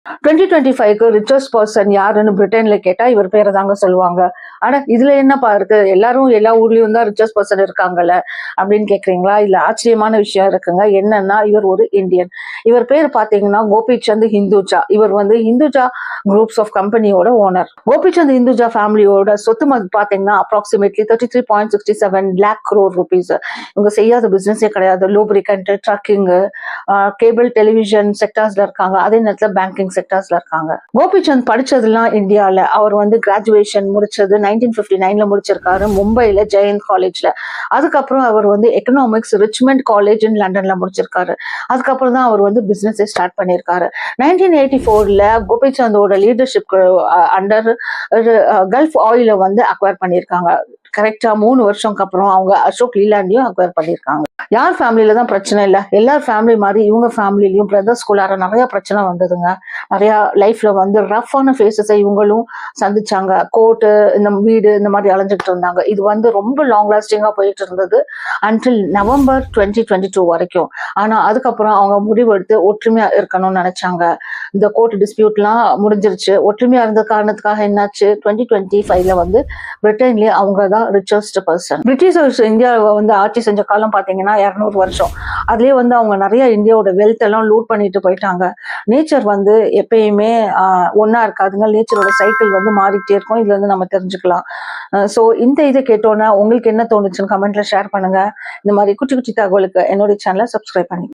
2025க்கு richest person யாருன்னு பிரிட்டன்ல கேட்டா இவர் பேரை தாங்க சொல்லுவாங்க. ஆனா இதுல என்னப்பா இருக்கு, எல்லாரும் எல்லா ஊர்லயும் தான் ரிச்சஸ்ட் பர்சன் இருக்காங்கல்ல அப்படின்னு கேக்குறீங்களா? இதுல ஆச்சரியமான விஷயம் இருக்குங்க. என்னன்னா இவர் ஒரு இந்தியன். இவர் பேர் பாத்தீங்கன்னா கோபிச்சந்த் ஹிந்துஜா. இவர் வந்து ஹிந்துஜா குரூப்ஸ் ஆஃப் கம்பெனியோட ஓனர். கோபிச்சந்த் ஹிந்துஜா ஃபேமிலியோட சொத்து மதிப்பு பாத்தீங்கன்னா அப்ராக்சிமேட்லி 33.67 lakh crore rupees. இவங்க செய்யாத பிசினஸே கிடையாது. லூப்ரிகன்ட், ட்ரக்கிங், கேபிள் டெலிவிஷன் செக்டார்ஸ்ல இருக்காங்க. அதே நேரத்துல பேங்கிங் செக்டர்ஸ்ல இருக்காங்க. கோபிச்சந்த் படிச்சதெல்லாம் இந்தியால. அவர் வந்து கிராஜுவேஷன் முடிச்சது 1959ல முடிச்சிருக்காரு மும்பைல ஜெயந்த் காலேஜ்ல. அதுக்கப்புறம் அவர் வந்து எக்கனாமிக்ஸ் ரிச்மண்ட் காலேஜ் இன் லண்டன்ல முடிச்சிருக்காரு. அதுக்கப்புறம் தான் அவர் வந்து பிசினஸ் ஸ்டார்ட் பண்ணியிருக்காரு. 1984ல கோபிச்சந்தோட லீடர்ஷிப் அண்டர் கல்ஃப் ஆயில வந்து அக்வயர் பண்ணியிருக்காங்க. கரெக்டா 3 வருஷம்க்கு அப்புறம் அவங்க அசோக் லீலாண்டையும் அக்வயர் பண்ணியிருக்காங்க. யார் ஃபேமிலியில தான் பிரச்சனை இல்லை, எல்லார் ஃபேமிலி மாதிரி இவங்க ஃபேமிலிலையும் பிரதர்ஸ்குள்ளார நிறைய பிரச்சனை வந்ததுங்க. நிறைய லைஃப்ல வந்து ரஃப்பான ஃபேஸஸை இவங்களும் சந்திச்சாங்க. கோர்ட்டு, இந்த வீடு, இந்த மாதிரி அலைஞ்சிட்டு இருந்தாங்க. இது வந்து ரொம்ப லாங் லாஸ்டிங்கா போயிட்டு இருந்தது அன்டில் நவம்பர் 2022 வரைக்கும். ஆனா அதுக்கப்புறம் அவங்க முடிவெடுத்து ஒற்றுமையா இருக்கணும்னு நினைச்சாங்க. இந்த கோர்ட் டிஸ்பியூட்லாம் முடிஞ்சிருச்சு. ஒற்றுமையா இருந்த காரணத்துக்காக என்னாச்சு, 2025ல வந்து பிரிட்டன்லயே அவங்க தான் ரிச்சஸ்ட் பர்சன். பிரிட்டிஷர்ஸ் இந்தியாவை வந்து ஆட்சி செஞ்ச காலம் பாத்தீங்கன்னா 200 வருஷம். அதுலயே வந்து அவங்க நிறைய இந்தியாவோட வெல்த் எல்லாம் லூட் பண்ணிட்டு போயிட்டாங்க. நேச்சர் வந்து எப்பயுமே ஒன்னா இருக்காதுங்க. நேச்சரோட சைக்கிள் வந்து மாறிட்டே இருக்கும். இதுல இருந்து நம்ம தெரிஞ்சுக்கலாம். ஸோ இந்த இதை கேட்டோன்னா உங்களுக்கு என்ன தோணுச்சுன்னு கமெண்ட்ல ஷேர் பண்ணுங்க. இந்த மாதிரி குட்டி குட்டி தகவலுக்கு என்னுடைய சேனலை சப்ஸ்கிரைப் பண்ணி